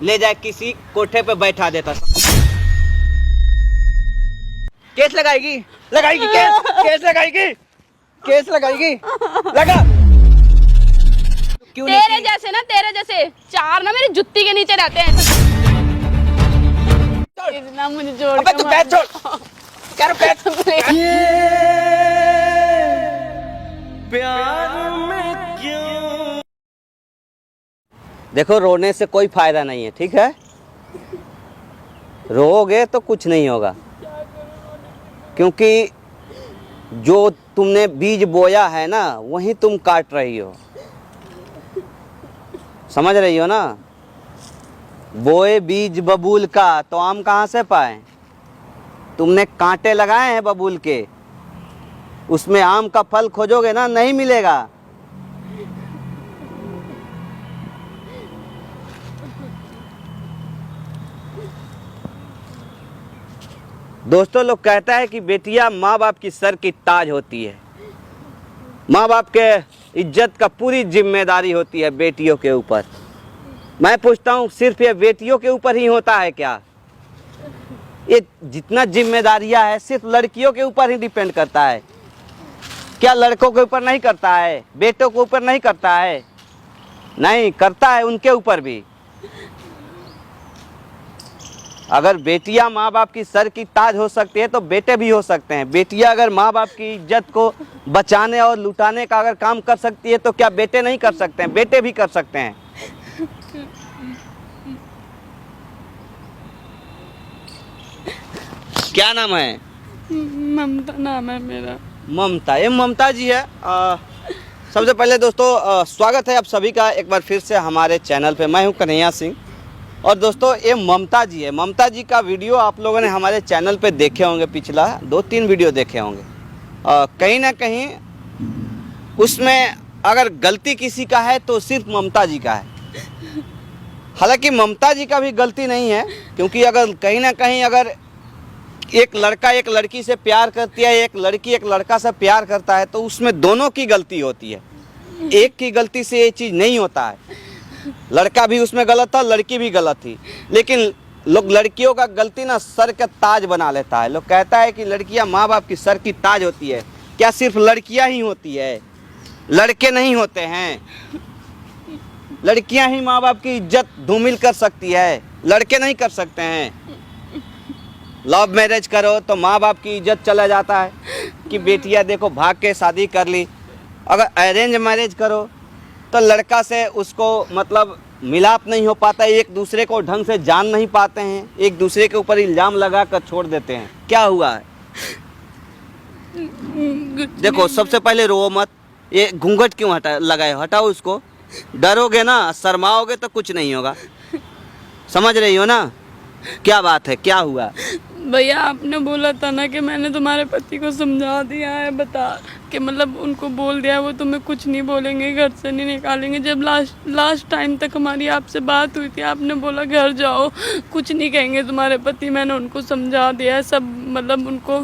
ले जाए किसी कोठे पे बैठा देता। केस लगाएगी लगाएगी केस लगाएगी केस लगाएगी लगा। क्यों तेरे जैसे ना, तेरे जैसे चार ना मेरी जुत्ती के नीचे रहते हैं। इतना मुझे जोड़ अबे तू पैर छोड़, क्या पैर। प्यार में क्यों। देखो रोने से कोई फायदा नहीं है, ठीक है। रोओगे तो कुछ नहीं होगा, क्योंकि जो तुमने बीज बोया है ना वही तुम काट रही हो, समझ रही हो ना। बोए बीज बबूल का तो आम कहाँ से पाए। तुमने कांटे लगाए हैं बबूल के, उसमें आम का फल खोजोगे ना, नहीं मिलेगा। दोस्तों लोग कहता है कि बेटियां माँ बाप की सर की ताज होती है, माँ बाप के इज्जत का पूरी जिम्मेदारी होती है बेटियों के ऊपर। मैं पूछता हूँ सिर्फ ये बेटियों के ऊपर ही होता है क्या। ये जितना जिम्मेदारियां है सिर्फ लड़कियों के ऊपर ही डिपेंड करता है क्या, लड़कों के ऊपर नहीं करता है, बेटों के ऊपर नहीं करता है। नहीं करता है, उनके ऊपर भी। अगर बेटियां माँ बाप की सर की ताज हो सकती है तो बेटे भी हो सकते हैं। बेटियां अगर माँ बाप की इज्जत को बचाने और लुटाने का अगर काम कर सकती है तो क्या बेटे नहीं कर सकते हैं, बेटे भी कर सकते हैं। क्या नाम है। ममता नाम है मेरा। ममता, ये ममता जी है। सबसे पहले दोस्तों स्वागत है आप सभी का एक बार फिर से हमारे चैनल पे। मैं हूं कन्हैया सिंह और दोस्तों ये ममता जी है। ममता जी का वीडियो आप लोगों ने हमारे चैनल पे देखे होंगे, पिछला 2-3 वीडियो देखे होंगे। कहीं ना कहीं उसमें अगर गलती किसी का है तो सिर्फ ममता जी का है। हालांकि ममता जी का भी गलती नहीं है, क्योंकि अगर कहीं ना कहीं अगर एक लड़का एक लड़की से प्यार करती है, एक लड़की एक लड़का से प्यार करता है तो उसमें दोनों की गलती होती है। एक की गलती से ये चीज़ नहीं होता है। लड़का भी उसमें गलत था, लड़की भी गलत थी, लेकिन लोग लड़कियों का गलती ना सर का ताज बना लेता है। लोग कहता है कि लड़कियां माँ बाप की सर की ताज होती है। क्या सिर्फ लड़कियां ही होती है, लड़के नहीं होते हैं। लड़कियां ही माँ बाप की इज्जत धूमिल कर सकती है, लड़के नहीं कर सकते हैं। लव मैरिज करो तो माँ बाप की इज्जत चला जाता है कि बेटियां देखो भाग के शादी कर ली। अगर अरेंज मैरिज करो तो लड़का से उसको मतलब मिलाप नहीं हो पाता, एक दूसरे को ढंग से जान नहीं पाते हैं, एक दूसरे के ऊपर इल्ज़ाम लगा कर छोड़ देते हैं। क्या हुआ है देखो, सबसे पहले रो मत। ये घूंघट क्यों लगाए, हटाओ उसको। डरोगे ना, शर्माओगे तो कुछ नहीं होगा, समझ रही हो ना। क्या बात है, क्या हुआ। भैया आपने बोला था ना कि मैंने तुम्हारे पति को समझा दिया है, बता कि मतलब उनको बोल दिया वो तुम्हें कुछ नहीं बोलेंगे, घर से नहीं निकालेंगे। जब लास्ट टाइम तक हमारी आपसे बात हुई थी आपने बोला घर जाओ, कुछ नहीं कहेंगे तुम्हारे पति। मैंने उनको समझा दिया है सब, मतलब उनको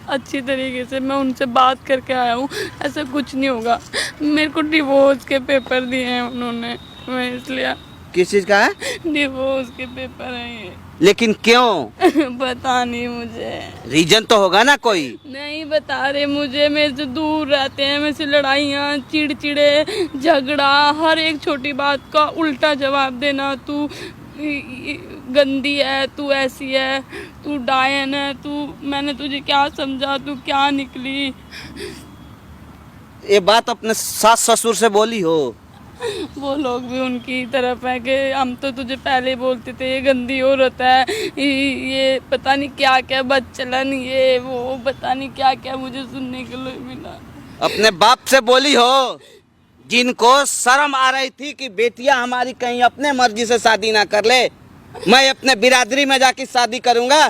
अच्छी तरीके से मैं उनसे बात करके आया हूँ, ऐसा कुछ नहीं होगा। मेरे को डिवोर्स के पेपर दिए हैं उन्होंने, मैं इसलिए। किस चीज़ का है। डिवोर्स के पेपर हैं ये। लेकिन क्यों पता नहीं मुझे, रीजन तो होगा ना कोई। नहीं बता रहे मुझे। मेरे से दूर रहते हैं, मेरे से लड़ाइयाँ, चिड़चिड़े, झगड़ा, हर एक छोटी बात का उल्टा जवाब देना। तू गंदी है, तू ऐसी है, तू डायन है, तू मैंने तुझे क्या समझा, तू क्या निकली। ये बात अपने सास ससुर से बोली हो। वो लोग भी उनकी तरफ है कि हम तो तुझे पहले ही बोलते थे ये गंदी औरत है, ये पता नहीं क्या क्या बदचलन, ये वो पता नहीं क्या क्या मुझे सुनने के लिए मिला। अपने बाप से बोली हो, जिनको शर्म आ रही थी कि बेटियां हमारी कहीं अपने मर्जी से शादी ना कर ले। मैं अपने बिरादरी में जाके शादी करूंगा,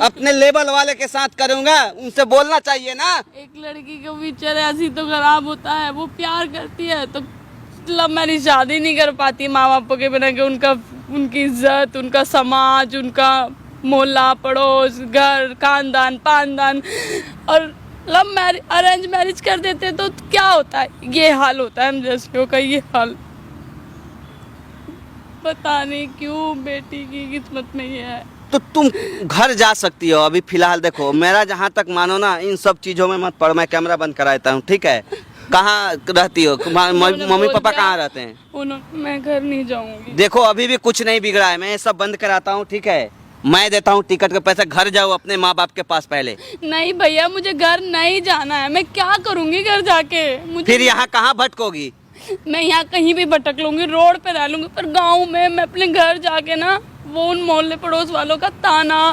अपने लेवल वाले के साथ करूंगा, उनसे बोलना चाहिए ना। एक लड़की का विचार ऐसी तो खराब होता है, वो प्यार करती है तो लव मैरिज शादी नहीं कर पाती माँ बापों के बिना, कि उनकी इज्जत, उनका समाज, उनका मोहल्ला, पड़ोस, घर, खानदान, पानदान, और लव मैरिज अरेंज मैरिज कर देते तो क्या होता है, ये हाल होता है हम जैसे का, ये हाल। पता नहीं क्यों बेटी की किस्मत में ये है। तो तुम घर जा सकती हो अभी फिलहाल। देखो मेरा जहाँ तक मानो ना, इन सब चीज़ों में मत पड़ो। मैं कैमरा बंद करा देता हूँ, ठीक है। कहाँ रहती हो? मम्मी पापा कहाँ रहते हैं? मैं घर नहीं जाऊंगी। देखो अभी भी कुछ नहीं बिगड़ा है, मैं ये सब बंद कराता हूँ, ठीक है। मैं देता हूँ टिकट का पैसा, घर जाओ अपने माँ बाप के पास पहले। नहीं भैया, मुझे घर नहीं जाना है। मैं क्या करूंगी घर जाके? मुझे फिर यहाँ कहाँ भटकोगी? मैं यहाँ कहीं भी भटक लूंगी, रोड पे रह लूंगी, पर गाँव में मैं अपने घर जाके ना वो उन मोहल्ले पड़ोस वालों का ताना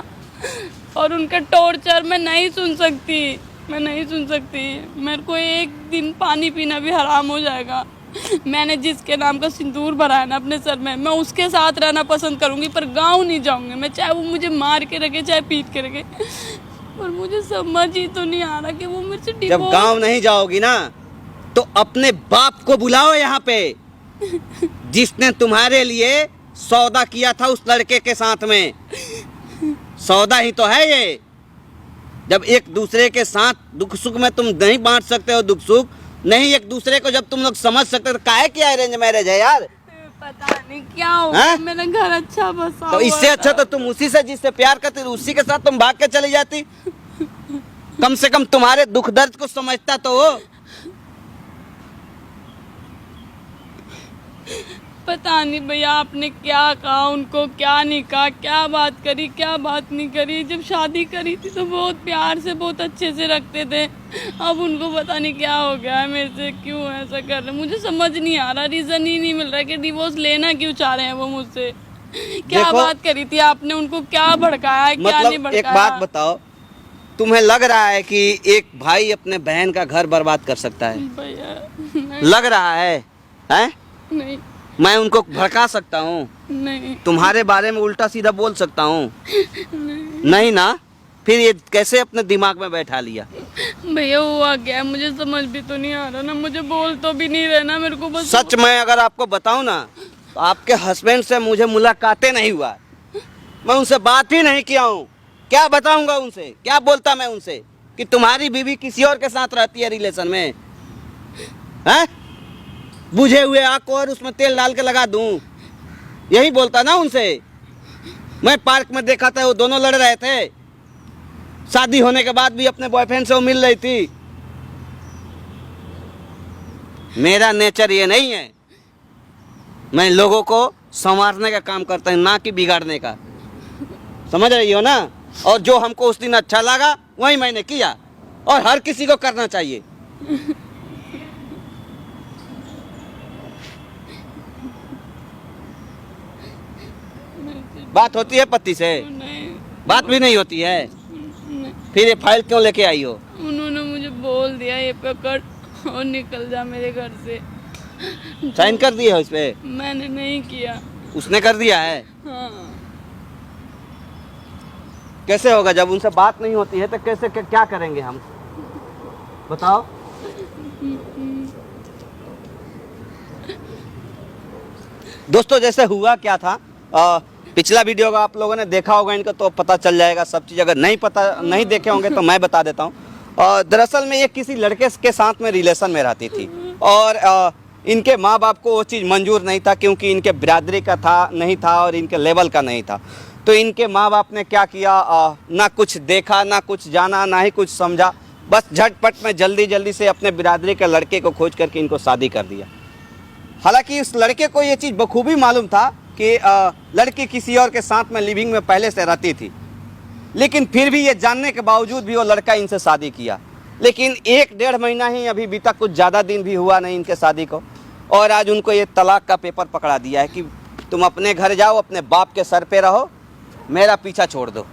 और उनका टॉर्चर मैं नहीं सुन सकती। मैं नहीं सुन सकती। मेरे को एक दिन पानी पीना भी हराम हो जाएगा। मैंने जिसके नाम का सिंदूर भरा है ना अपने सर में, मैं उसके साथ रहना पसंद करूंगी, पर गांव नहीं जाऊंगी मैं, चाहे वो मुझे मार के रखे चाहे पीट के रखे। पर मुझे समझ ही तो नहीं आ रहा कि वो मुझसे जब डिवोर्स। गांव नहीं जाओगी ना तो अपने बाप को बुलाओ यहाँ पे, जिसने तुम्हारे लिए सौदा किया था उस लड़के के साथ में। सौदा ही तो है ये। जब एक दूसरे के साथ दुख सुख में तुम नहीं बांट सकते हो, दुख सुख नहीं एक दूसरे को जब तुम लोग समझ सकते हो, तो काहे की अरेंज मैरिज है यार? पता नहीं क्या होगा। मेरा घर अच्छा बसा तो इससे अच्छा तो तुम उसी से जिससे प्यार करती उसी के साथ तुम भाग के चली जाती। कम से कम तुम्हारे दुख दर्द को समझता तो हो। पता नहीं भैया आपने क्या कहा उनको, क्या नहीं कहा, क्या बात करी क्या बात नहीं करी। जब शादी करी थी तो बहुत प्यार से बहुत अच्छे से रखते थे, अब उनको पता नहीं क्या हो गया है, मेरे से क्यों ऐसा कर रहे। मुझे समझ नहीं आ रहा, रीजन ही नहीं मिल रहा कि डिवोर्स लेना क्यों चाह रहे हैं वो मुझसे। क्या बात करी थी आपने, उनको क्या भड़काया है, क्या नहीं भड़काया? एक बात बताओ, तुम्हें लग रहा है कि एक भाई अपने बहन का घर बर्बाद कर सकता है? भैया लग रहा है, हैं? नहीं। मैं उनको भड़का सकता हूँ? नहीं। तुम्हारे बारे में उल्टा सीधा बोल सकता हूँ? नहीं ना? फिर ये कैसे अपने दिमाग में बैठा लिया? भैया हुआ क्या, मुझे समझ भी तो नहीं आ रहा ना, मुझे बोल तो भी नहीं रहना मेरे को बस। सच में अगर आपको बताऊं ना, तो आपके हस्बैंड से मुझे मुलाकातें नहीं हुआ, मैं उनसे बात ही नहीं किया हूँ। क्या बताऊंगा उनसे, क्या बोलता मैं उनसे कि तुम्हारी बीवी किसी और के साथ रहती है रिलेशन में? हैं? बुझे हुए आग को और उसमें तेल डाल के लगा दूं, यही बोलता ना उनसे। मैं पार्क में देखा था वो दोनों लड़ रहे थे, शादी होने के बाद भी अपने बॉयफ्रेंड से वो मिल रही थी। मेरा नेचर ये नहीं है। मैं लोगों को संवारने का काम करता हूँ, ना कि बिगाड़ने का। समझ रही हो ना? और जो हमको उस दिन अच्छा लगा वही मैंने किया, और हर किसी को करना चाहिए। बात होती है पति से? नहीं। बात भी नहीं होती है? नहीं। फिर ये फाइल क्यों लेके आई हो? उन्होंने मुझे बोल दिया ये पकड़ और निकल जा मेरे घर से। साइन कर दिए हो इस पे? मैंने नहीं किया, उसने कर दिया है। हाँ। कैसे होगा जब उनसे बात नहीं होती है तो कैसे क्या करेंगे हम, बताओ? दोस्तों जैसे हुआ क्या था, पिछला वीडियो का आप लोगों ने देखा होगा इनका, तो पता चल जाएगा सब चीज़। अगर नहीं देखे होंगे तो मैं बता देता हूँ। दरअसल में ये किसी लड़के के साथ में रिलेशन में रहती थी, और इनके माँ बाप को वो चीज़ मंजूर नहीं था, क्योंकि इनके बिरादरी का नहीं था और इनके लेवल का नहीं था। तो इनके माँ बाप ने क्या किया, ना कुछ देखा ना कुछ जाना ना ही कुछ समझा, बस झटपट में जल्दी से अपने बिरादरी के लड़के को खोज करके इनको शादी कर दिया। हालांकि इस लड़के को ये चीज़ बखूबी मालूम था कि लड़की किसी और के साथ में लिविंग में पहले से रहती थी, लेकिन फिर भी ये जानने के बावजूद भी वो लड़का इनसे शादी किया। लेकिन 1-1.5 महीना ही अभी बीता, कुछ ज़्यादा दिन भी हुआ नहीं इनके शादी को, और आज उनको ये तलाक का पेपर पकड़ा दिया है कि तुम अपने घर जाओ, अपने बाप के सर पे रहो, मेरा पीछा छोड़ दो।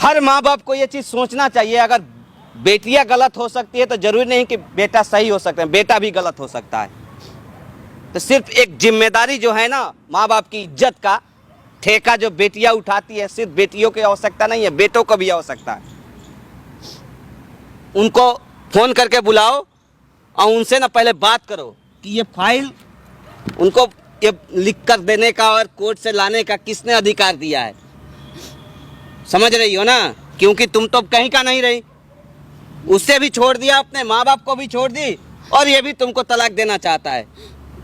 हर माँ बाप को ये चीज़ सोचना चाहिए, अगर बेटियां गलत हो सकती है तो जरूरी नहीं कि बेटा सही हो सकता है, बेटा भी गलत हो सकता है। तो सिर्फ एक जिम्मेदारी जो है ना, माँ बाप की इज्जत का ठेका जो बेटियां उठाती है, सिर्फ बेटियों की आवश्यकता नहीं है, बेटों को भी आवश्यकता है। उनको फोन करके बुलाओ और उनसे ना पहले बात करो कि ये फाइल उनको ये लिख कर देने का और कोर्ट से लाने का किसने अधिकार दिया है। समझ रही हो ना? क्योंकि तुम तो कहीं का नहीं रही, उससे भी छोड़ दिया, अपने माँ बाप को भी छोड़ दी, और ये भी तुमको तलाक देना चाहता है।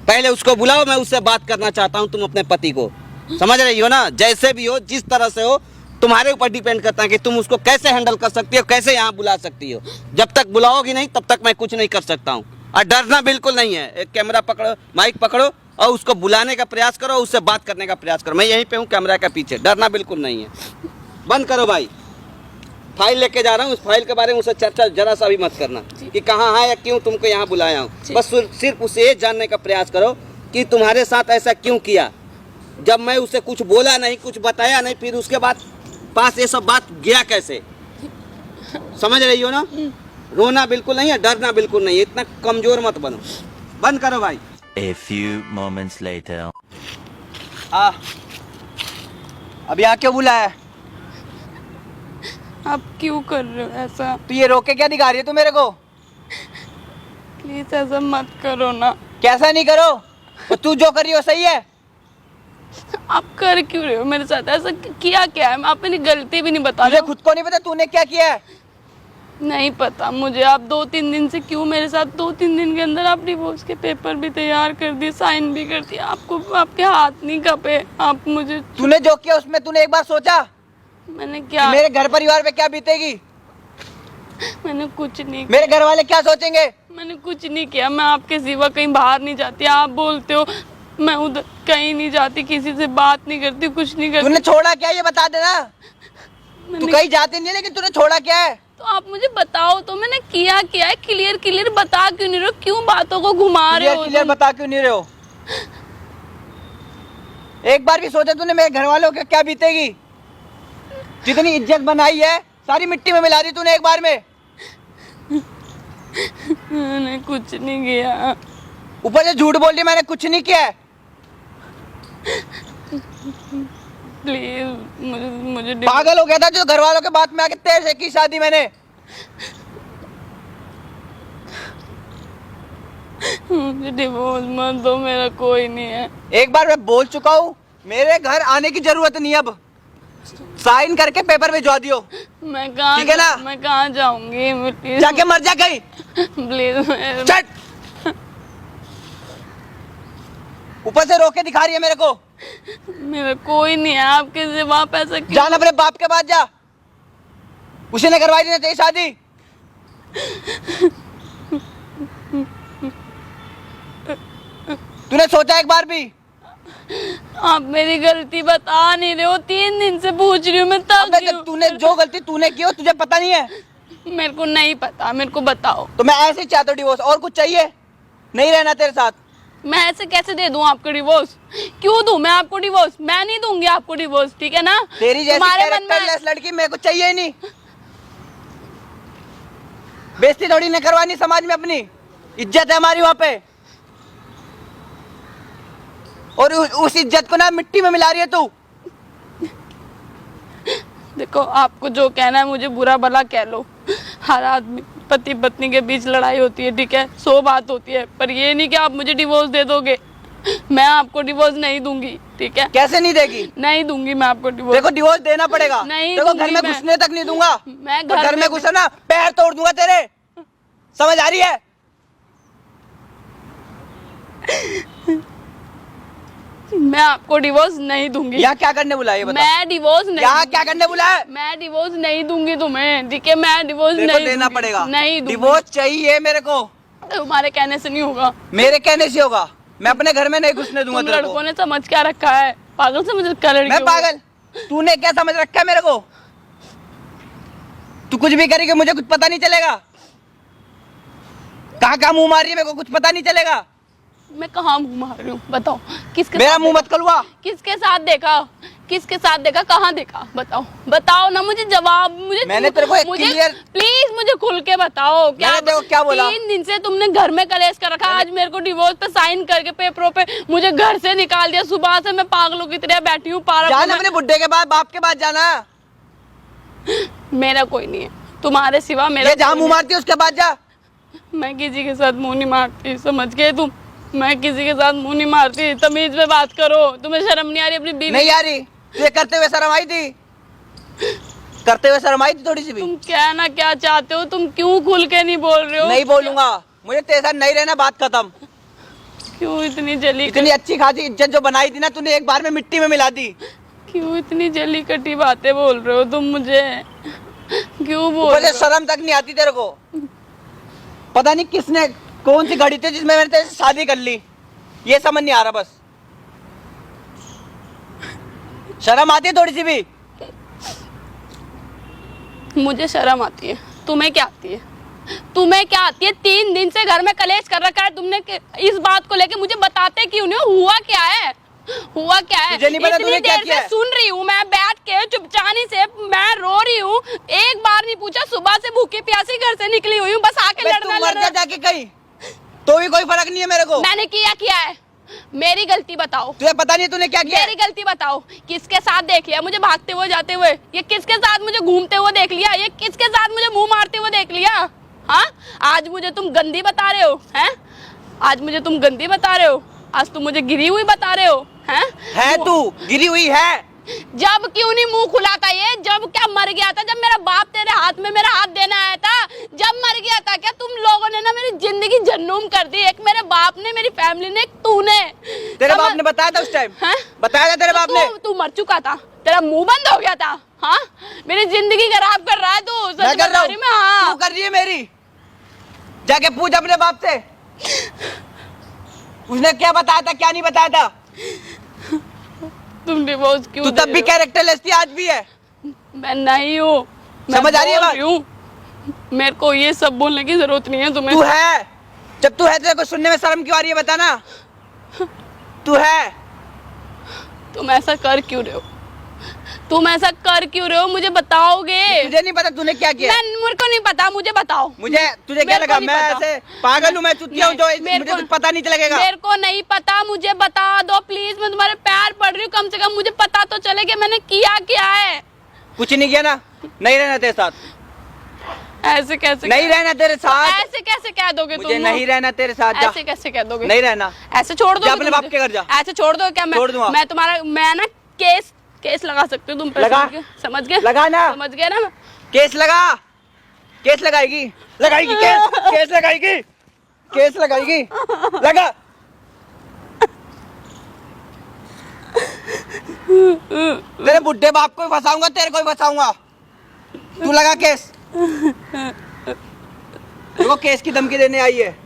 पहले उसको बुलाओ, मैं उससे बात करना चाहता हूँ, तुम अपने पति को। समझ रही हो ना? जैसे भी हो, जिस तरह से हो, तुम्हारे ऊपर डिपेंड करता है कि तुम उसको कैसे हैंडल कर सकती हो, कैसे यहाँ बुला सकती हो। जब तक बुलाओगी नहीं तब तक मैं कुछ नहीं कर सकता हूँ। और डरना बिल्कुल नहीं है। एक कैमरा पकड़ो, माइक पकड़ो और उसको बुलाने का प्रयास करो, उससे बात करने का प्रयास करो। मैं यहीं पे हूँ कैमरा के पीछे, डरना बिल्कुल नहीं है। बंद करो भाई। फाइल लेके जा रहा हूँ, उस फाइल के बारे में उससे चर्चा जरा सा भी मत करना कि कहाँ है या क्यों तुमको यहाँ बुलाया हूँ। बस सिर्फ उसे ये जानने का प्रयास करो कि तुम्हारे साथ ऐसा क्यों किया, जब मैं उसे कुछ बोला नहीं, कुछ बताया नहीं, फिर उसके बाद पास ये सब बात गया कैसे। समझ रही हो ना? रोना बिल्कुल नहीं है, डरना बिल्कुल नहीं है, इतना कमजोर मत बनो। बंद करो भाई। A few moments later. अब यहाँ क्यों बुलाया? आप क्यों कर रहे हो ऐसा? तू ये रोक के क्या दिखा रही है तू मेरे को? प्लीज ऐसा मत करो ना। कैसा नहीं करो? तो तू जो कर रही हो सही है? आप कर क्यों रहे हो मेरे साथ ऐसा? किया क्या है? आप अपनी गलती भी नहीं बता तुझे रहे हो। खुद को नहीं पता तूने क्या किया है? नहीं पता मुझे। आप 2-3 दिन से क्यों मेरे साथ? 2-3 दिन के अंदर आप डिवोर्स के पेपर भी तैयार कर दिए, साइन भी कर दिए। आपको आपके हाथ नहीं कपे। आप मुझे तूने जो किया उसमें तूने एक बार सोचा मैंने क्या? मेरे घर परिवार पे क्या बीतेगी? मैंने कुछ नहीं, मेरे घर वाले क्या सोचेंगे? मैंने कुछ नहीं किया। मैं आपके सिवा कहीं बाहर नहीं जाती। आप बोलते हो मैं उधर कहीं नहीं जाती, किसी से बात नहीं करती, कुछ नहीं करती। तूने छोड़ा क्या ये बता देना। तू मैंने कहीं जाती नहीं है, लेकिन तूने छोड़ा क्या है? तो आप मुझे बताओ तो मैंने किया क्या है? क्लियर बता क्यों नहीं रहे हो? क्यों बातों को घुमा रहे हो? क्लियर बता क्यों नहीं रहे हो? एक बार भी सोचा तूने मेरे घर वालों के क्या बीतेगी? जितनी इज्जत बनाई है सारी मिट्टी में मिला दी तूने एक बार में। मैंने कुछ नहीं किया। ऊपर से झूठ बोल रही मैंने कुछ नहीं किया है। प्लीज मुझे पागल हो गया था जो घर वालों के बात में आके तेरे से की शादी मैंने। मुझे डिवोर्स मत दो, मेरा कोई नहीं है। एक बार मैं बोल चुका हूँ, मेरे घर आने की जरूरत नहीं। अब साइन करके पेपर भिजवा दियो। मैं कहाँ, ठीक है ना? मैं कहाँ जाऊंगी? प्लीज जाके मर जा कहीं। प्लीज। चट। ऊपर से रोक के दिखा रही है मेरे को। मेरा कोई नहीं है आपके सिवा। पैसा क्यों? जान अपने बाप के पास जा, उसी ने करवाई थी तेरी शादी। तूने सोचा एक बार भी? आप मेरी गलती बता नहीं रहे हो। 3 दिन से पूछ रही हूँ मैं, तब अबे जब तूने जो गलती तूने की हो तुझे पता नहीं है? मेरे को नहीं पता, मेरे को बताओ। तो मैं ऐसे ही चाहता हूँ डिवोर्स, और कुछ चाहिए नहीं रहना तेरे साथ। मैं ऐसे कैसे दे दूं आपको डिवोर्स? क्यों दूं मैं आपको डिवोर्स? मैं नहीं दूंगी आपको डिवोर्स, ठीक है ना? तेरी जैसी तुम्हारे मन में कैरेक्टरलेस लड़की मेरे को चाहिए ही नहीं। बेइज्जती थोड़ी न करवानी समाज में, अपनी इज्जत है हमारी वहां पे। और उस इज्जत को ना मिट्टी में मिला रही है तू। देखो, आपको जो कहना है मुझे बुरा भला कह लो। हर आदमी पति पत्नी के बीच लड़ाई होती है, ठीक है, 100 बात होती है, पर ये नहीं कि आप मुझे डिवोर्स दे दोगे। मैं आपको डिवोर्स नहीं दूंगी, ठीक है? कैसे नहीं देगी? नहीं दूंगी मैं आपको डिवोर्स। देखो डिवोर्स देना पड़ेगा। नहीं देखो घर दूंगी में मैं। घुसने तक नहीं दूंगा। मैं और घर में में घुसा ना पैर तोड़ दूंगा तेरे। समझ आ रही है? मैं आपको डिवोर्स नहीं दूंगी। यहाँ क्या करने बुलाया ये बता? मैं डिवोर्स नहीं यहाँ दूंगी। क्या करने बुलाया? मैं डिवोर्स नहीं दूंगी तुम्हें, ठीक है? मैं डिवोर्स तेरे नहीं को देना दूंगी। पड़ेगा। नहीं दूंगी। डिवोर्स चाहिए मेरे को। तुम्हारे कहने से नहीं होगा। मेरे कहने से होगा। मैं अपने घर में नहीं घुसने दूंगा तुम तेरे को। लड़कों ने समझ क्या रखा है? पागल समझ रखा है लड़कियों मैं को। पागल? तूने क्या समझ रखा है मेरे को? तू कुछ भी करेगी मुझे कुछ पता नहीं चलेगा। कहाँ कहाँ मुंह मार रही है मेरे को कुछ पता नहीं चलेगा। मैं कहाँ मुंह मार रही हूँ बताओ? किसके मेरा साथ मुंह मत देखा? खुलवा। किसके साथ देखा? किसके साथ देखा? कहाँ देखा? बताओ, बताओ ना मुझे। जवाब मुझे मैंने तेरे को एक clear- प्लीज मुझे खुल के बताओ। मैंने तेरे को क्या बोला? 3 दिन से तुमने घर में कलेश कर रखा। आज मेरे को डिवोर्स पे साइन करके पेपरों पे मुझे घर से निकाल दिया। सुबह से मैं पागलों की तरह बैठी हूँ पार्क जान में। अपने बुड्ढे के बाद बाप के बाद जाना। मेरा कोई नहीं है तुम्हारे सिवा। मेरा ये जहाँ कोई मुंह नहीं। मारती है उसके बाद जा। मैं किसी के साथ मुंह नहीं मारती, समझ गए तुम? मैं किसी के साथ मुंह नहीं मारती। तमीज में बात करो। तुम्हें शर्म नहीं आ रही अपनी बीवी? नहीं आ रही। तुझे करते हुए शर्म आई थी? करते हुए शर्म आई थी थोड़ी सी भी? तुम कहना क्या चाहते हो? तुम क्यों खुल के नहीं बोल रहे हो? नहीं बोलूंगा। मुझे तेरे साथ नहीं रहना, बात खत्म। क्यों इतनी जली इतनी अच्छी खासी इज्जत जो बनाई थी ना तूने एक बार में मिट्टी में मिला दी। क्यों इतनी जली कटी बातें बोल रहे हो तुम मुझे? क्यों बोल ऊपर रहे से हो? शर्म तक नहीं आती तेरे को। पता नहीं किसने कौन सी घड़ी थी जिसमें मैंने तेरे से शादी कर ली, ये समझ नहीं आ रहा। बस शर्म आती है थोड़ी सी भी? मुझे शर्म आती है, तुम्हें क्या आती है? तुम्हें क्या आती है? 3 दिन से घर में कलेश कर रखा है तुमने इस बात को लेके मुझे बताते क्यों नहीं हो? हुआ क्या है? हुआ क्या है? तुझे नहीं पता इतनी तूने क्या देर किया से है? सुन रही हूँ मैं बैठ के चुपचानी से, मैं रो रही हूँ, एक बार नहीं पूछा। सुबह से भूखी प्यासी घर से निकली हुई हूँ, बस आके बे, लड़ना तू मर जा लड़ना। जाके कहीं, तो भी कोई फर्क नहीं है मेरे को। मैंने किया है, मेरी गलती बताओ। तुझे पता नहीं तूने क्या किया है? मेरी गलती बताओ, किसके साथ देख लिया मुझे भागते हुए जाते हुए? ये किसके साथ मुझे घूमते हुए देख लिया? ये किसके साथ मुझे मुंह मारते हुए देख लिया? हाँ, आज मुझे तुम गंदी बता रहे हो हैं? आज मुझे तुम गंदी बता रहे हो? आज तुम मुझे गिरी हुई बता रहे हो हैं? है तू गिरी हुई है? जब क्यों नहीं मुंह खुलाता ये? जब क्या मर गया था? जब मेरा बाप तेरे हाथ में मेरा हाथ देने आया था, जब मर गया था क्या? तुम लोगों ने ना मेरी जिंदगी जन्नूम कर दी। एक मेरे बाप ने, मेरी फैमिली ने, एक तूने। तेरे बाप ने बताया था उस टाइम? हैं? बताया था तेरे बाप ने? तू मर चुका था, तेरा मुंह बंद हो गया था। हाँ, मेरी जिंदगी खराब कर रहा है तू। सच मैं कर रहा बता रही हूँ मैं। हाँ, तू कर रही है मेरी? जाके पूछ अपने बाप से, उसने क्या बताया था क्या नहीं बताया था। तुम डिवोर्स क्यों तू दे तब भी रहे हो? कैरेक्टरलेस थी, आज भी है। मैं नहीं हूँ। मैं समझ आ रही है बोल बात? हूँ। मेरे को ये सब बोलने की जरूरत नहीं है तुम्हें। तू है, जब तू है तेरे को सुनने में शर्म क्यों आ रही है बता ना? तू है। तुम ऐसा कर क्यों रहे हो? तुम ऐसा कर क्यों रहे हो? मुझे बताओगे? तुझे नहीं पता तूने क्या किया? मेरे को नहीं पता, मुझे बताओ। मुझे तुझे क्या मेरे को लगा नहीं मैं पता। ऐसे पागल हूँ? मैं चुतिया हूँ जो मेरे मुझे को- कुछ पता नहीं चलेगा? मेरे को नहीं पता, मुझे बता दो प्लीज। मैं तुम्हारे पैर पड़ रही हूँ, कम से कम मुझे पता तो चले कि मैंने किया क्या है। कुछ नहीं किया ना? नहीं रहना तेरे साथ, ऐसे कैसे नहीं रहना तेरे साथ। ऐसे कैसे कह दोगे तुम? मुझे नहीं रहना तेरे साथ, जा। ऐसे कैसे कह दोगे? नहीं रहना। ऐसे छोड़ दो जा अपने बाप के घर जा। ऐसे छोड़ दो क्या? छोड़ दूंगा। मैं तुम्हारा, मैं ना केस लगा सकती हूँ तुम पे। लगा। समझ गए? लगा ना। समझ गए ना? केस लगा, केस लगाएगी, लगाएगी केस, केस लगाएगी, केस लगाएगी, लगा। तेरे बुढ़े बाप को भी फंसाऊंगा, तेरे को भी फंसाऊंगा। तू लगा केस। देखो केस की धमकी देने आई है,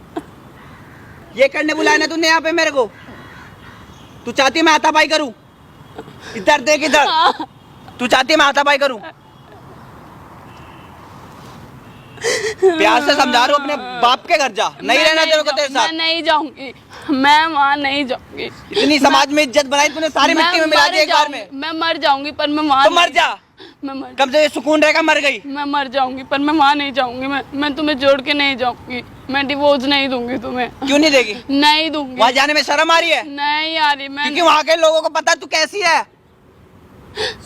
ये करने बुलाया ना तूने यहाँ पे मेरे को? तू चाहती है मैं हाथापाई करूं? इधर देख इधर, तू चाहती है मैं हाथापाई करूं? प्यार से समझा रहा हूं, अपने बाप के घर जा, नहीं रहना तेरे को तेरे साथ। मैं नहीं जाऊंगी, मैं वहाँ नहीं जाऊंगी। इतनी समाज में इज्जत बनाई तूने, सारी मिट्टी में मिला दी एक बार में। मैं मर जाऊंगी पर मैं वहाँ तो मर जा, मैं मर कब से ये सुकून रहेगा? मर गई। मैं मर जाऊंगी पर मैं वहाँ नहीं जाऊंगी। मैं तुम्हें जोड़ के नहीं जाऊंगी। मैं डिवोर्स नहीं दूंगी तुम्हें। क्यों नहीं देगी? नहीं दूंगी। वहां जाने में शर्म आ रही है? नहीं आ रही। मैं क्योंकि वहां के लोगों को पता है तू कैसी है,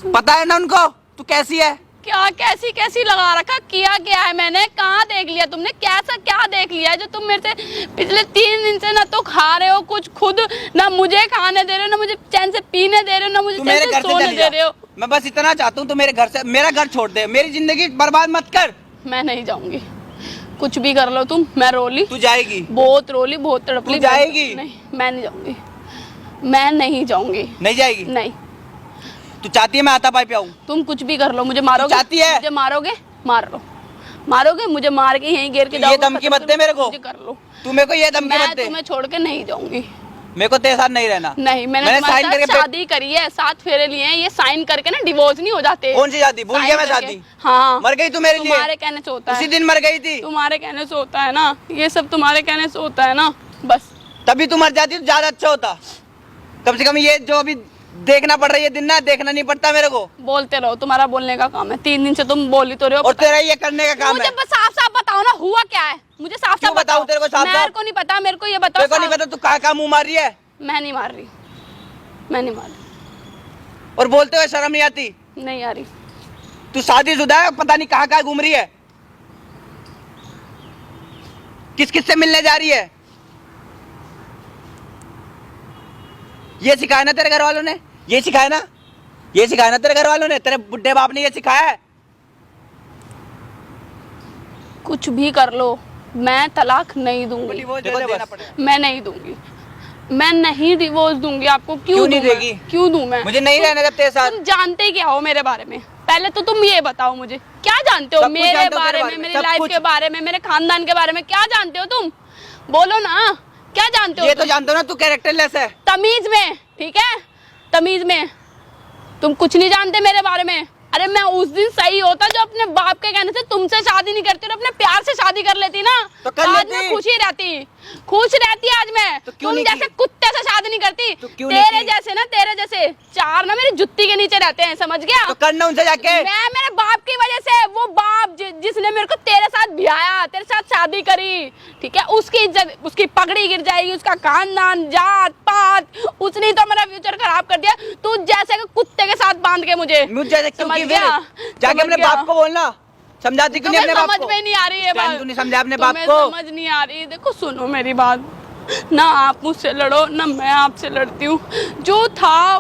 पता है ना उनको तू कैसी है। क्या कैसी कैसी लगा रखा? किया क्या है मैंने? कहाँ देख लिया तुमने? कैसा क्या देख लिया है जो तुम मेरे से पिछले 3 दिन से ना तो खा रहे हो कुछ खुद, ना मुझे खाने दे रहे हो, ना मुझे चैन से पीने दे रहे हो, ना मुझे तू चैन मेरे से घर से सोने चली दे रहे जा। हो। मैं बस इतना चाहता हूँ तू मेरे घर से, मेरा घर छोड़ दे, मेरी जिंदगी बर्बाद मत कर। मैं नहीं जाऊंगी, कुछ भी कर लो तुम। मैं रोली, तू जाएगी, बहुत रोली, बहुत तड़पली। तू जाएगी? नहीं, मैं नहीं जाऊंगी, मैं नहीं जाऊंगी। नहीं जाएगी? नहीं, तू चाहती है मैं हाथापाई पे आऊं? तुम कुछ भी कर लो, मुझे मारोगे? चाहती है? मुझे मारोगे? मार लो, मारोगे मुझे, मार के यहीं गिर के तू ये जाओगे, धमकी खत्म मत दे मेरे को। मुझे कर लो। तू मेरे को ये धमकी मैं मत दे। तुम्हें छोड़ के नहीं जाऊंगी। मेरे को तेरे साथ नहीं रहना। नहीं, मैंने तुम्हारे साइन साथ करके शादी करी है, 7 फेरे लिए हैं। ये साइन करके ना डिवोर्स नहीं हो जाते। कौन सी शादी? भूल साइन गया मैं करके। शादी। हाँ, मर गई तू मेरे लिए, तुम्हारे कहने से होता उसी है। दिन मर गई थी। तुम्हारे कहने से होता है ना, ये सब तुम्हारे कहने से होता है ना, बस। तभी तू मर जाती तो ज्यादा अच्छा होता। कम से कम ये जो अभी देखना पड़ रहा है दिन ना, देखना नहीं पड़ता मेरे को। बोलते रहो, तुम्हारा बोलने का काम है। 3 दिन से तुम बोली तो रहे हो। और तेरा ये करने का काम मुझे है। बस साफ साफ बताओ ना, हुआ क्या है? मुझे साफ क्यों साफ बताऊं तेरे को साफ साफ? मेरे को नहीं पता, मेरे को ये बताओ। तेरे को नहीं पता तू कहाँ मुंह मार रही है? मैं नहीं मार रही, मैं नहीं मार रही, और बोलते हुए शर्म नहीं आती? नहीं आ रही। तू शादीशुदा है, पता नहीं कहाँ कहाँ घूम रही है, किस किस से मिलने जा रही है। ये सिखाया ना तेरे घर वालों ने? ये सिखाया ना? ये सिखाया ना तेरे घर वालों ने? तेरे बुढ़े बाप ने ये सिखाया है? कुछ भी कर लो, मैं तलाक नहीं दूंगी। देखो, देना पड़ेगा। मैं नहीं दूंगी, मैं नहीं डिवोर्स दूंगी आपको। क्यों नहीं दूं मैं? देगी? क्यों दूं मैं? मुझे नहीं रहना जब तेरे साथ। तुम जानते क्या हो मेरे बारे में? पहले तो तुम ये बताओ मुझे, क्या जानते हो सब कुछ मेरे जानते हो बारे तेरे में, बारे में, मेरी सब लाइफ कुछ। के बारे में, मेरे खानदान के बारे में क्या जानते हो तुम? बोलो ना, क्या जानते हो? ये तो तुम? जानते हो ना तू कैरेक्टरलेस है। तमीज में, ठीक है, तमीज में। तुम कुछ नहीं जानते मेरे बारे में। अरे मैं उस दिन सही होता जो अपने बाप के कहने से तुमसे शादी नहीं करती और अपने प्यार से शादी कर लेती ना, तो कर आज लेती। मैं खुशी रहती, खुश रहती आज मैं। तो क्यों तुम नहीं जैसे की? कुत्ते से शादी नहीं करती। तो क्यों नहीं तेरे की? जैसे ना, तेरे जैसे चार ना मेरी जुत्ती के नीचे रहते हैं, समझ गया? तो करना उनसे जाके। मैं मेरे बाप की वजह से, वो बाप जिसने मेरे को तेरे साथ ब्याया, तेरे साथ शादी करी, ठीक है, उसकी इज्जत, उसकी पगड़ी गिर जाएगी, उसका खानदान, जात पात, उसने तो मेरा फ्यूचर खराब कर दिया। तू जैसे कि कुत्ते के साथ बांध के मुझे, मुझ जैसे क्यों समझ की गया? फिर? जाके समझ अपने गया? बाप को बोलना। समझाती क्यों नहीं तुम्हें अपने बाप समझ को? में नहीं आ रही है टाइम बात। तू नहीं समझा अपने बाप तुम्हें को। समझ नहीं आ रही। देखो सुनो मेरी बात, ना आप मुझसे लड़ो ना मैं आपसे लड़ती हूँ। जो था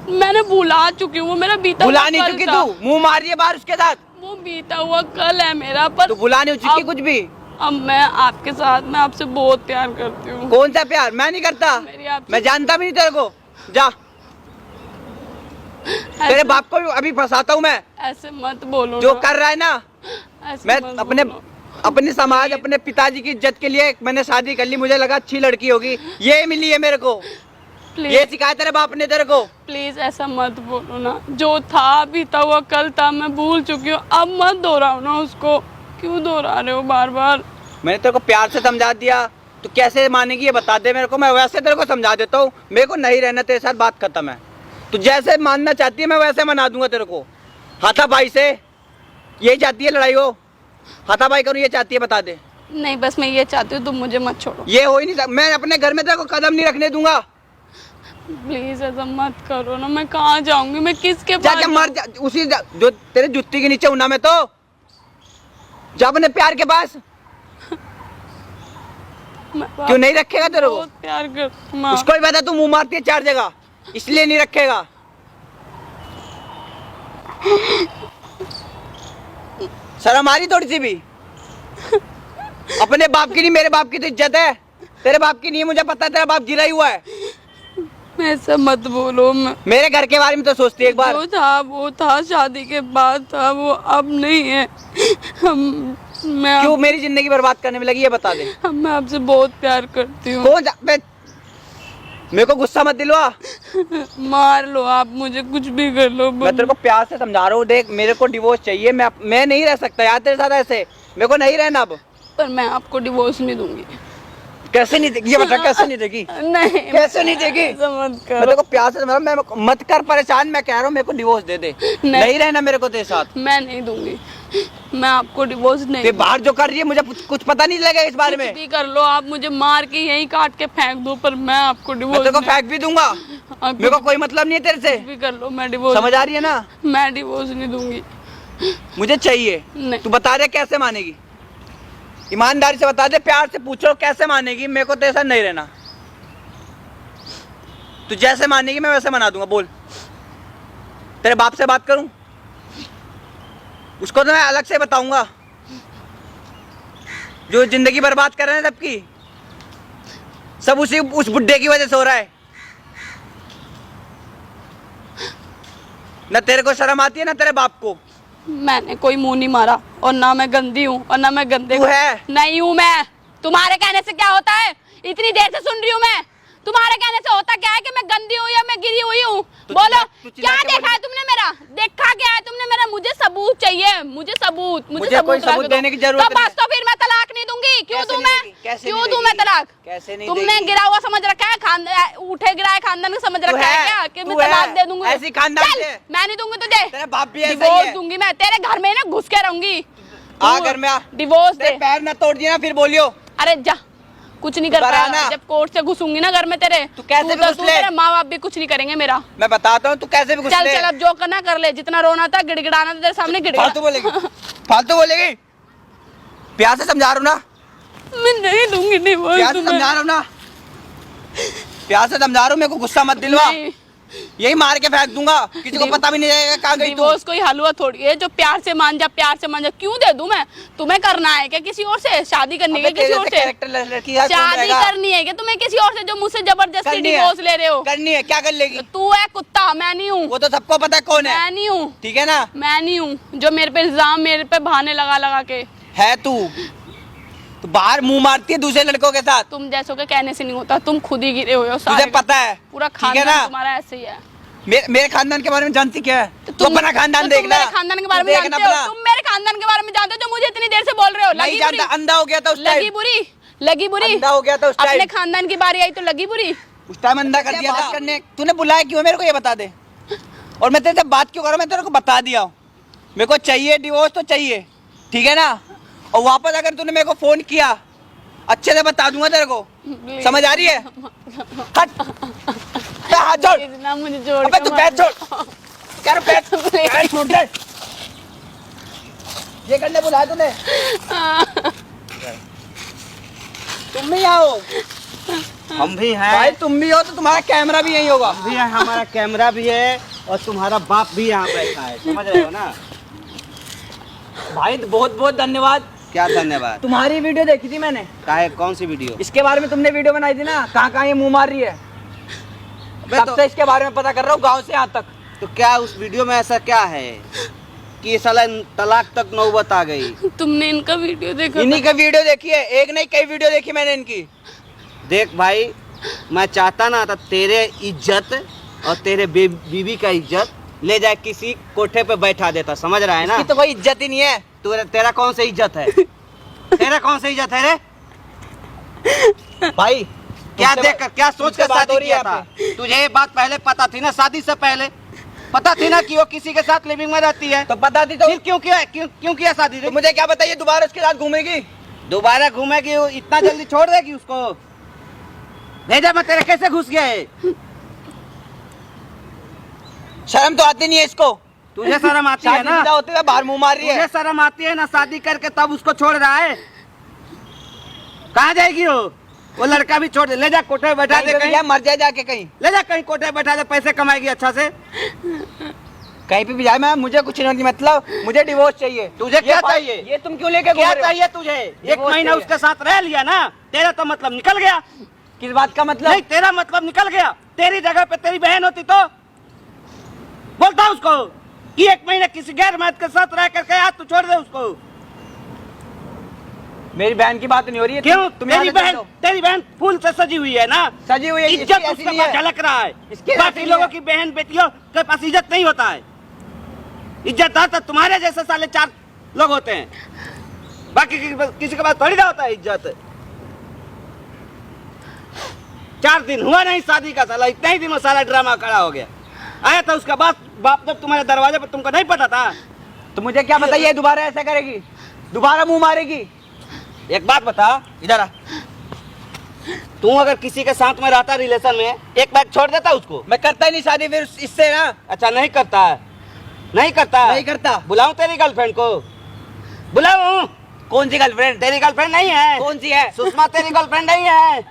मैंने भुला चुकी हूँ, वो मेरा बीता भुला हुआ नहीं कल चुकी था। तू, मुंह मार रही है बाहर उसके साथ। वो बीता हुआ कल है मेरा, पर तू भुला नहीं चुकी अब- कुछ भी। अब मैं आपके साथ, मैं आपसे बहुत प्यार करती हूँ। कौन सा प्यार? मैं नहीं करता, मेरी आपसे- मैं जानता भी नहीं तेरे को। जा, तेरे ऐसे- बाप को भी अभी फंसाता हूँ मैं। ऐसे मत बोलो जो ना, कर रहा है ना, ऐसे मैं मत अपने बोलो। अपने समाज, अपने पिताजी की इज्जत के लिए मैंने शादी कर ली। मुझे लगा अच्छी लड़की होगी, ये मिली है मेरे को। प्लीज ये सिखाया तेरे बाप ने तेरे को? प्लीज ऐसा मत बोलो ना। जो था बीता हुआ कल था, मैं भूल चुकी हूँ, अब मत दोहराओ ना उसको। क्यों दोहरा रहे हो बार बार? मैंने तेरे को प्यार से समझा दिया, तू कैसे मानेगी ये बता दे मेरे को। मैं वैसे तेरे को समझा देता हूँ, मेरे को नहीं रहना तेरे साथ, बात खत्म है। तू जैसे मानना चाहती है मैं वैसे मना दूंगा तेरे को। हाथापाई से यही चाहती है लड़ाई हो? हाथापाई करूँ ये चाहती है, बता दे। नहीं, बस मैं ये चाहती हूँ तुम मुझे मत छोड़ो। ये हो ही नहीं सकता। मैं अपने घर में तेरे को कदम नहीं रखने दूंगा। प्लीज ऐसा मत करो ना। मैं कहाँ जाऊंगी, मैं किसके पास जाके मर जाऊं? जा, जो तेरे जुत्ती के नीचे उना में, तो जा अपने प्यार के पास। मैं क्यों नहीं रखेगा तेरे को? बहुत प्यार करती हूँ। उसको भी पता तू मुंह मारती है 4 जगह, इसलिए नहीं रखेगा। शर्म आ रही थोड़ी सी भी? अपने बाप की नहीं, मेरे बाप की तो इज्जत है, तेरे बाप की नहीं है। मुझे पता है तेरा बाप गिरा ही हुआ है। मैं ऐसा मत बोलो। मेरे घर के बारे में तो सोचती है एक बार। जो था वो था, शादी के बाद था, वो अब नहीं है। मैं क्यों मेरी जिंदगी बर्बाद करने में लगी ये बता दे। मैं आपसे बहुत प्यार करती हूँ। कौन मेरे को गुस्सा मत दिलवा। मार लो आप मुझे, कुछ भी कर लो। मैं तेरे को प्यार से समझा रहा हूँ। देख, मेरे को डिवोर्स चाहिए। मैं नहीं रह सकता यार तेरे साथ ऐसे। मेरे को नहीं रहना अब। पर मैं आपको डिवोर्स नहीं दूंगी। कैसे नहीं देगी ये बता, कैसे नहीं देगी? नहीं, कैसे नहीं देगी? ऐसा मत मैं करो। तेरे को प्यार से समझा, मैं मत कर परेशान। मैं कह रहा हूँ मेरे को डिवोर्स दे दे। नहीं रहना मेरे को तेरे साथ। मैं नहीं दूंगी, मैं आपको डिवोर्स नहीं ते बाहर जो कर रही है मुझे कुछ पता नहीं लगेगा इस बारे में। कुछ भी कर लो आप, मुझे मार के यहीं काट के फेंक दो, पर मैं आपको मैं डिवोर्स तेरे को फेंक भी दूंगा। आप मेरे को कोई मतलब नहीं है तेरे से, कुछ भी कर लो, मैं डिवोर्स, समझ आ रही है ना? मैं डिवोर्स नहीं दूंगी। मुझे चाहिए। नहीं। तू बता दे कैसे मानेगी? ईमानदारी से बता दे, प्यार से पूछो कैसे मानेगी? मेरे को तेरे साथ नहीं रहना। तू जैसे मानेगी मैं वैसे मना दूंगा। बोल, तेरे बाप से बात करूं? उसको तो मैं अलग से बताऊंगा जो जिंदगी बर्बाद कर रहे हैं सबकी। सब उसी उस बुड्ढे की वजह से हो रहा है। ना तेरे को शर्म आती है ना तेरे बाप को। मैंने कोई मुंह नहीं मारा, और ना मैं गंदी हूँ और ना मैं गंदे तू है। नहीं हूँ मैं। तुम्हारे कहने से क्या होता है? इतनी देर से सुन रही हूँ मैं। तुम्हारे कहने से होता क्या है कि मैं गंदी हूँ या मैं गिरी हुई हूँ? बोलो, क्या देखा है तुमने मेरा? देखा क्या है तुमने मेरा? मुझे सबूत चाहिए, मुझे सबूत, मुझे कोई ला के सबूत दो। देने की जरूरत तो नहीं। बस तो फिर मैं तलाक नहीं दूंगी। क्यों कैसे दूं नहीं मैं? देगी? कैसे क्यों नहीं दूं मैं देगी? तलाक? कैसे नहीं तुमने देगी? गिरा हुआ समझ रखा है, उठे गिराए खानदान का समझ रखा है क्या कि मैं तू है। तलाक दे दूंगी? ऐसी खानदान चल, से। मैं नहीं दूंगी तुझे। तेरा बाप भी ऐसा ही डिवोर्स है। दूंगी मैं, तेरे घर में ना घुस के रहूंगी। आ घर में आ। डिवोर्स तेरे दे। पैर ना तोड़ दिया ना फिर बोलियो। अरे जा, कुछ नहीं कर बाहर पाएगा। आना। जब कोर्ट से घुसूंगी ना घर में तेरे, तू कैसे भी घुस ले। तेरे माँ बाप भी कुछ नहीं करेंगे मेरा। मैं बताता हूँ तू कैसे भी घुस चल ले। चल, अब जो करना कर ले। जितना रोना था, गिड़गिड़ाना था तेरे सामने गिड़गिड़ा। फालतू बोलेगी, फालतू बोलेगी। प्यार से समझा रहा हूँ ना, मैं नहीं दूंगी डिवोर्स प्यार से तुम्हें। समझा रहा हूँ ना, प्यार से समझा रहा हूँ। मेरे को गुस्सा मत दिलवा। नहीं, यही मार के फेंक दूंगा, किसी को पता भी नहीं लगेगा कहाँ गई तू। डिवोर्स कोई हलवा थोड़ी है जो प्यार से मान जा, प्यार से मान जा। क्यों दे दूं मैं? तुम्हें करना है क्या किसी और से? शादी करनी है अबे किसी और से? कैरेक्टर लड़की है, कौन शादी रहेगा? करनी है क्या तुम्हें किसी और से जो मुझसे जबरदस्ती करनी है। डिवोर्स ले रहे हो? करनी है, क्या कर लेगी? तू है कुत्ता, मैं नहीं हूँ। वो तो सबको पता है कौन है, मैं नहीं हूँ, ठीक है ना? मैं नहीं हूँ जो मेरे पे इल्जाम, मेरे पे बहाने लगा लगा के। है तू तो बाहर मुंह मारती है दूसरे लड़कों के साथ, तुम जैसों के कहने से नहीं होता, तुम खुद ही गिरे हुए हो सारे। तुझे पता है, पूरा ठीक है खानदान ना? तुम्हारा ऐसे ही है। मेरे खानदान के बारे में जानती क्या है? तो तू अपना खानदान तो देखना, तुम मेरे खानदान के बारे तू में देखना जानते हो? अपना। तुम मेरे खानदान के बारे में जानते हो जो मुझे इतनी देर से बोल रहे हो? नहीं लगी जानता, बुरी, अंधा हो गया था उस लगी टाइम, बुरी, लगी बुरी। अंधा हो गया था उस अपने टाइम, खानदान की बारी आई तो लगी बुरी। उस टाइम अंधा कर दिया था। करने तूने बुलाया क्यों मेरे को ये बता दे, और मैं तेरे से बात क्यों करूं? मैं तेरे को बता दिया हूं, मेरे को चाहिए डिवोर्स तो चाहिए, ठीक है ना? और वापस अगर तूने मेरे को फोन किया अच्छे से बता दूंगा तेरे को, समझ आ रही है? हट, हाथ छोड़, इतना मुझे जोड़ अबे के तू मार- पैर छोड़, क्या रे पैर छोड़ दे। ये करने बुलाया तूने? तुम भी आओ, हम भी हैं भाई तुम भी हो तो तुम्हारा कैमरा भी यही होगा। भी है, हमारा कैमरा भी है और तुम्हारा बाप भी यहाँ बैठा है, समझ रहे हो ना? भाई बहुत बहुत धन्यवाद, क्या धन्यवाद। तुम्हारी वीडियो देखी थी मैंने, काहे, कौन सी वीडियो? इसके बारे में तुमने वीडियो बनाई थी ना, कहाँ कहाँ ये मुंह मार रही है, अबे तब तो, से इसके बारे में पता कर रहा हूँ गाँव से यहाँ तक। तो क्या उस वीडियो में ऐसा क्या है कि ये साला तलाक तक नौबत आ गई? तुमने इनका वीडियो देखा इन्हीं का वीडियो देखी है, एक नहीं कई वीडियो देखी मैंने इनकी। देख भाई, मैं चाहता ना था तेरे इज्जत और तेरे बीवी का इज्जत ले जाए किसी कोठे पे बैठा देता, समझ रहा है ना? इसकी तो कोई इज्जत ही नहीं है। तेरा कौन सा इज्जत है? तेरा कौन सा इज्जत है रे? भाई क्या तुमसे देख कर, क्या सोच तुमसे कर बात शादी हो रही किया है था? यहाँ तुझे ये बात पहले पता थी ना? शादी से पहले पता थी ना कि वो किसी के साथ लिविंग में रहती है? तो पता थी तो फिर क्यों किया, क्यों किया शादी? तो मुझे क्या बताइए, दोबारा उसके साथ घूमेगी? दोबारा घूमेगी? वो इतना जल्दी छोड़ देगी उसको? भेजा मैं तेरे कैसे घुस गया है? शर्म तो आती नहीं है इसको, तुझे शर्म आती है ना? शादीशुदा होते हुए बाहर मुंह मार रही तुझे है। शर्म आती है ना? शादी करके तब उसको छोड़ रहा है। कहाँ जाएगी वो लड़का भी छोड़ दे, ले जा कोठे में बैठा दे, कहीं कहीं मर जाए जाके, कहीं ले जा, कहीं कोठे में बैठा दे, पैसे कमाएगी अच्छा से। कहीं पे भी जाए, मैं मुझे कुछ नहीं मतलब, मुझे डिवोर्स चाहिए। तुझे क्या ये चाहिए? ये तुम क्यों लेके घूम क्या रहे हो? चाहिए तुझे? एक डिवोर्स महीना चाहिए। उसके साथ रह लिया ना, तेरा तो मतलब निकल गया। किस बात का मतलब? नहीं, तेरा मतलब निकल गया। तेरी जगह पे तेरी बहन होती तो बोलता उसको कि एक महीना किसी गैर मर्द के साथ रह करके आज तू छोड़ दे उसको। मेरी बहन की बात नहीं हो रही है। क्यों? तुम यहाँ से चलो। तेरी बहन फूल से सजी हुई है ना, सजी हुई है, इसकी इज्जत ऐसी उसके नहीं पास है। झलक रहा है। इसकी ऐसी बाकी नहीं लोगों है। की बहन बेटियों के पास इज्जत नहीं होता है। इज्जतदार तो तुम्हारे जैसे साले 4 लोग होते हैं, बाकी किसी के पास थोड़ी ना होता है इज्जत। 4 दिन हुआ नहीं शादी का, साला इतना ही दिन में सारा ड्रामा खड़ा हो गया। आया था उसका बाप जब तुम्हारे दरवाजे पर, तुमको नहीं पता था? तो मुझे क्या बताइए, दोबारा ऐसा करेगी, दोबारा मुंह मारेगी? एक बात बता, इधर आ। तू अगर किसी के साथ में रहता रिलेशन में, एक बार छोड़ देता उसको? मैं करता ही नहीं शादी फिर इससे ना। अच्छा, नहीं करता है? नहीं करता? नहीं करता। बुलाऊं तेरी गर्लफ्रेंड को? बुलाऊं? कौन सी गर्लफ्रेंड? तेरी गर्लफ्रेंड नहीं है? कौन सी है? सुषमा तेरी गर्लफ्रेंड नहीं है?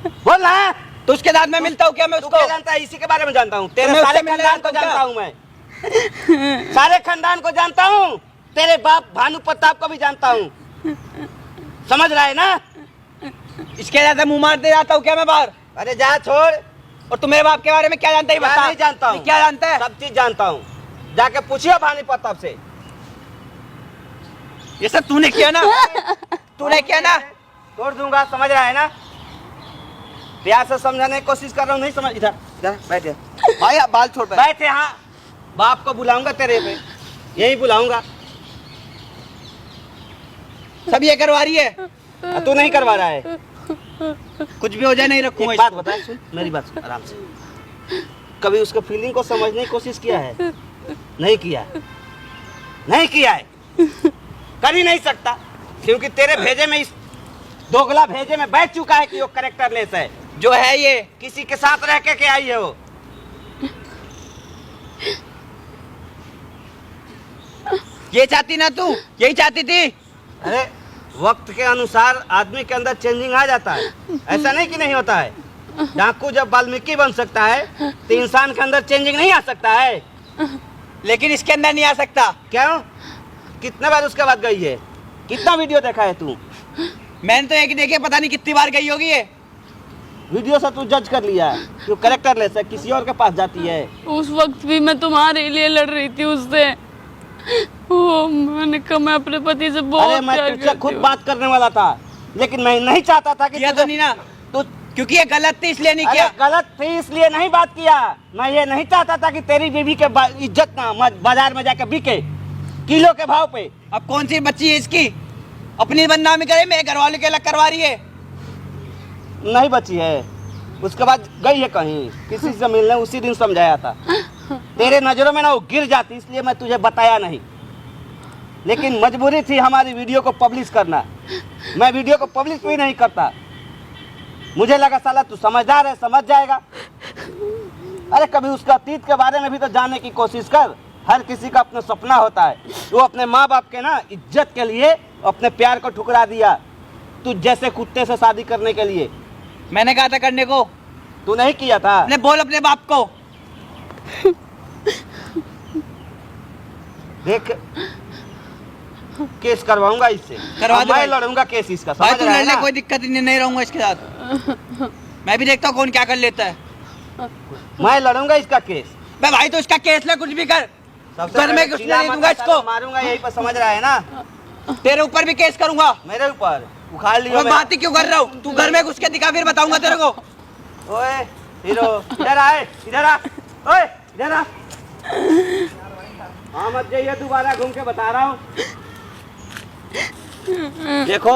बोल ना। तो उसके साथ मैं मिलता हूँ क्या? मैं तू उसको क्या जानता है? इसी के बारे में जानता हूँ। तेरे तो मैं सारे उससे मिलने खानदान को आता हूँ जानता हूँ मैं। सारे खानदान को जानता हूँ, तेरे बाप भानु प्रताप को भी जानता हूँ, समझ रहा है ना? इसके साथ मुंह मारते जाता हूँ क्या मैं बाहर? अरे जा छोड़। और तुम मेरे बाप के बारे में क्या जानते है? क्या बता। नहीं जानता हूँ? क्या जानता है? सब चीज जानता हूँ, जाके पूछिए भानु प्रताप से। ये सब तूने किया ना? तूने किया ना? तोड़ दूंगा, समझ रहा है ना? प्यार से समझाने की कोशिश कर रहा हूँ, नहीं समझ। इधर इधर बैठ जा भाई आप बाल छोड़ बैठे। हाँ, बाप को बुलाऊंगा तेरे पे, यही बुलाऊंगा। सब ये करवा रही है। तू नहीं करवा रहा है? कुछ भी हो जाए नहीं रखूंगा। एक बात बता, सुन मेरी बात सुन आराम से। कभी उसके फीलिंग को समझने की कोशिश किया है? नहीं किया? नहीं किया है, कर ही नहीं सकता, क्योंकि तेरे भेजे में, इस दोगला भेजे में बैठ चुका है कि वो कैरेक्टरलेस है। जो है ये किसी के साथ रह के आई है वो। ये चाहती ना तू? यही चाहती थी? अरे वक्त के अनुसार आदमी के अंदर चेंजिंग आ जाता है, ऐसा नहीं कि नहीं होता है। डाकू जब वाल्मीकि बन सकता है तो इंसान के अंदर चेंजिंग नहीं आ सकता है? लेकिन इसके अंदर नहीं आ सकता। क्यों? कितने बार उसके बाद गई है? कितना वीडियो देखा है तू? मैंने तो एक देखे, पता नहीं कितनी बार गई होगी ये। वीडियो से तू जज कर लिया है, तू कैरेक्टर लेस है, किसी और के पास जाती है। उस वक्त भी मैं तुम्हारे लिए लड़ रही थी उससे। वो मैंने कहा मैं अपने पति से बहुत अरे मैं प्यार तुझसे करती खुद हूँ। बात करने वाला था, लेकिन मैं नहीं चाहता था कि किया तो तुझे- नहीं ना, तू क्योंकि ये गलत थी इसलिए नहीं अरे किया। गलत थी इसलिए नहीं बात किया। मैं ये नहीं चाहता था कि तेरी बीवी के इज्जत ना बाजार में जाकर बिके किलो के भाव पे। अब कौन सी बच्ची है इसकी, अपनी बदनामी करे, मेरे घर वालों के अलग करवा रही है। नहीं बची है, उसके बाद गई है कहीं किसी से मिलने, उसी दिन समझाया था। तेरे नजरों में ना वो गिर जाती, इसलिए मैं तुझे बताया नहीं, लेकिन मजबूरी थी हमारी वीडियो को पब्लिश करना। मैं वीडियो को पब्लिश भी नहीं करता, मुझे लगा साला तू समझदार है, समझ जाएगा। अरे कभी उसका अतीत के बारे में भी तो जानने की कोशिश कर। हर किसी का अपना सपना होता है। वो अपने माँ बाप के ना इज्जत के लिए अपने प्यार को ठुकरा दिया, तू जैसे कुत्ते से शादी करने के लिए। मैंने कहा था करने को, तू नहीं किया था। अपने बोल अपने बाप को। देख केस करवाऊंगा इससे, करवा अब दो मैं भाई। लड़ूंगा केस इसका, भाई समझ तू रहा लड़ है ले, ना? कोई दिक्कत नहीं रहूंगा इसके साथ। मैं भी देखता हूँ कौन क्या कर लेता है। मैं लड़ूंगा इसका केस। मैं भाई तो इसका केस ले, कुछ भी कर, सबसे घर में पहले कुछ चिल्ला नहीं मत दूंगा कर, साला इसको। मारूंगा यही पर, समझ रहा है ना? तेरे ऊपर भी केस करूंगा। मेरे ऊपर उखाड़ लियो मैं मेरा। बात ही क्यों कर रहा हूँ, तू घर में घुस के दिखा, फिर बताऊंगा तेरे को। ओए हीरो इधर आए, इधर आ, ओए इधर आ। हाँ मत जाइए, दोबारा घूम के बता रहा हूँ। देखो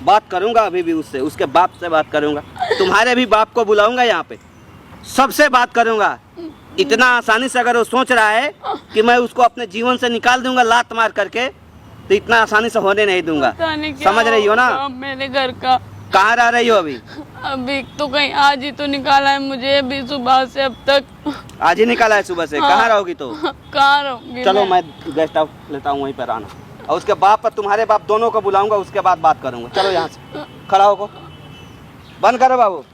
बात करूंगा अभी भी उससे, उसके बाप से बात करूंगा, तुम्हारे भी बाप को बुलाऊंगा यहाँ पे, सबसे बात करूंगा। इतना आसानी से अगर वो सोच रहा है कि मैं उसको अपने जीवन से निकाल दूंगा लात मार करके, तो इतना आसानी से होने नहीं दूंगा। पता नहीं क्या समझ रही हो ना? होगा मेरे घर का। कहाँ रह रही हो अभी? अभी तो कहीं आज ही तो निकाला है मुझे, अभी सुबह से अब तक। आज ही निकाला है सुबह से? हाँ। कहाँ रहोगी तो? कहाँ रहूंगी चलो मैं गेस्ट हाउस लेता हूँ, वहीं पर आना, और उसके बाप पर तुम्हारे बाप दोनों को बुलाऊंगा, उसके बाद बात करूंगा। चलो यहाँ से खड़ा होको, बंद करो बाबू।